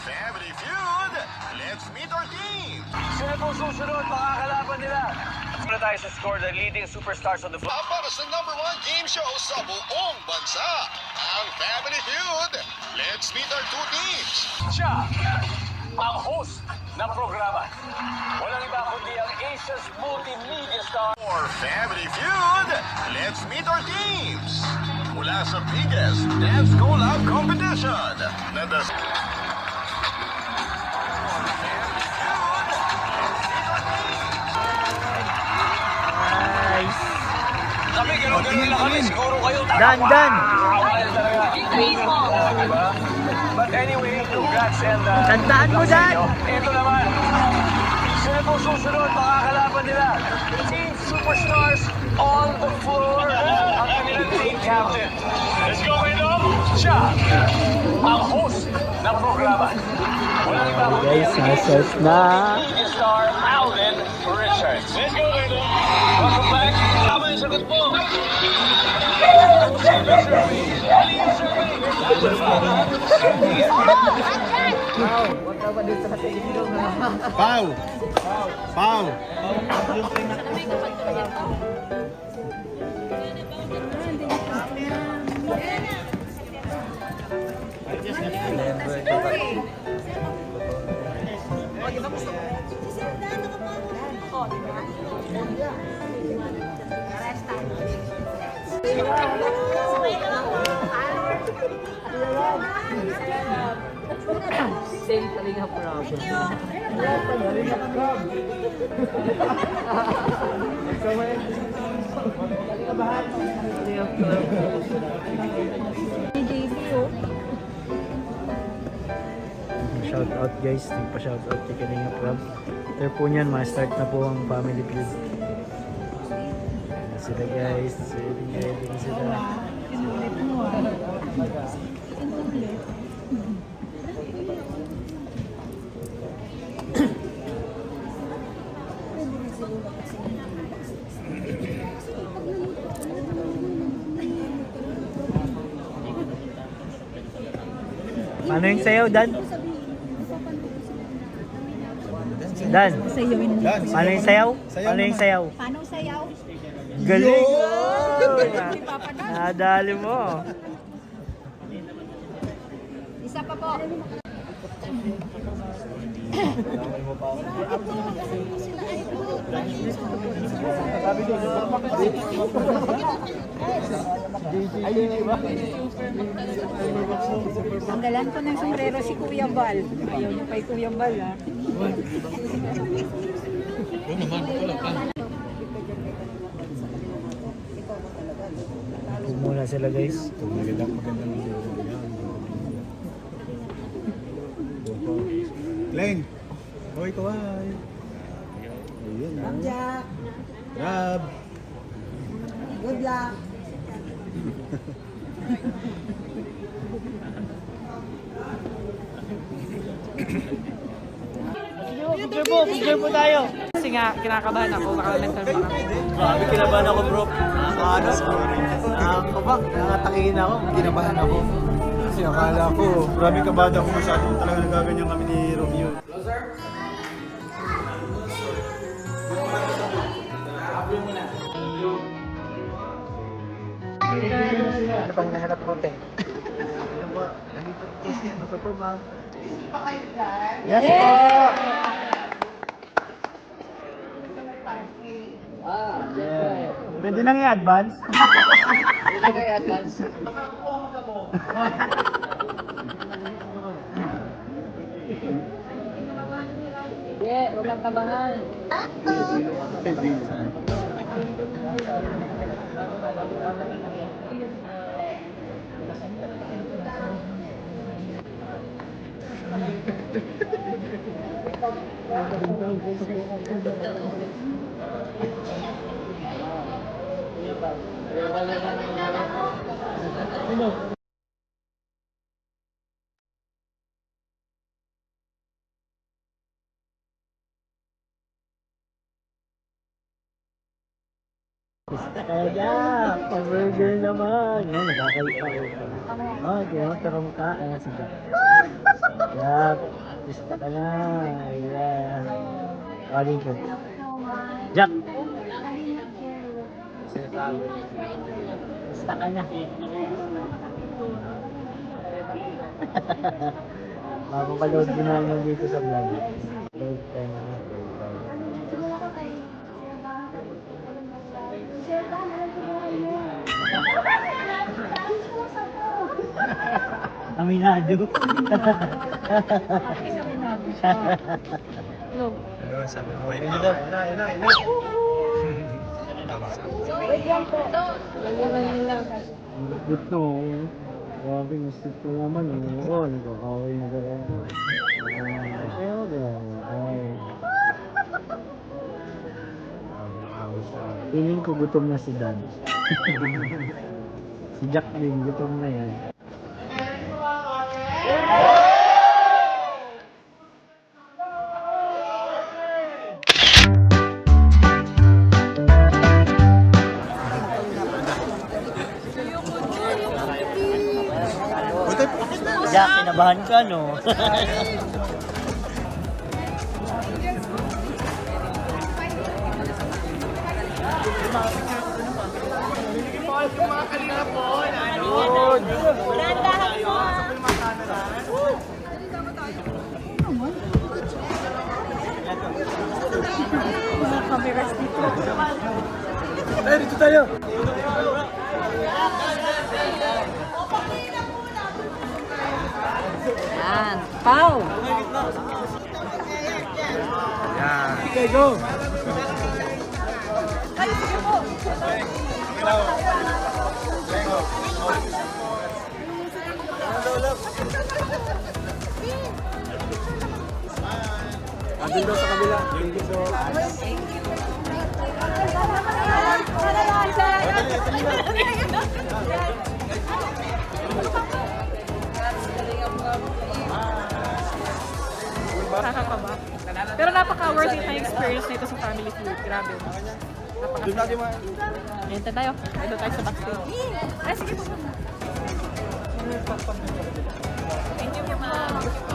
Family Feud, let's meet our team. Sino pong susunod mga kalaban nila? Muna tayo sa score, the leading superstars on the floor. Para sa #1 game show sa buong bansa, ang Family Feud. Let's meet our two teams. Siya, ang host ng programa. Walang iba kundi ang Asia's multimedia star. For Family Feud, let's meet our teams. Mula sa biggest dance collab competition na the... Kami, gano'n-gano'n lang kami. Siguro kayo. Dan! But anyway, congrats and... Tandaan mo, Dan! Ito naman. Sino pong susunod mga kalaban nila? Team Superstars on the floor. Ang kanilang team captain. Let's go, Edo! Siya, ang host ng programa. Walang iba kundi Guys, ang nasa na. media star Alden Richards. Let's go, Edo! Welcome back. Tama yung sagot mo. Pau! Pau! Same Kalinga problem. Shout out guys, nagpa-shout out kay Kalinga Prab. After po niyan, ma-start na po ang Family Feud. Ayan na sila guys, ready na sila. Paano yung sayaw, Dan? Dan, paano yung sayaw? Paano yung sayaw? Paano sayaw? Galing! Nadali mo. Isa pa po. Tanggalan ko ng sombrero si Kuya Bal. Ayaw niyo kay Kuya Bal, ha? Muna sila guys. Leng! Hoy, kaway! Ayun, Jack, Grab! good luck. Picture po tayo. Kasi nga, kinakabahan ako. Nakalimutan pa kami. Grabe, kinabahan ako bro. Nakakabang, nakatakihin ako. Kinabahan ako. Kasi akala ko, grabe kabada ko masyado talaga nagaganyan kami ni Romeo. Ano pang nahanap ko, te? Ano po, ma'am? Yes, po! Pwede nang i-advance? Pwede nang i-advance? Hindi, huwag kang kabangan. Kaya, pag-burger naman. Nagkakalit ako. Oh, di mo tarong ka. Sige. Yap. Artista ka na. Ayan. Kaling ko. Jack! Artista ka na. Mapapaload din namin dito sa vlog. Load time na. Aminado. Ito. Grabe, gusto ko naman. Oo, nagkakaway na gano'n. Ayaw gano'n. Piling ko gutom na si Dan. Si Jack din, gutom na yan. Jack, kinabahan ka, no? Eh, dito tayo! Yan. Pau! Okay, go! Andun daw sa kabila. Thank you so Nakakaba. Pero napaka-worth it na experience nito sa family feud. Grabe. Doon natin mga... Hintay tayo. Ito tayo sa backstage. Ay, sige po. Thank you, ma'am.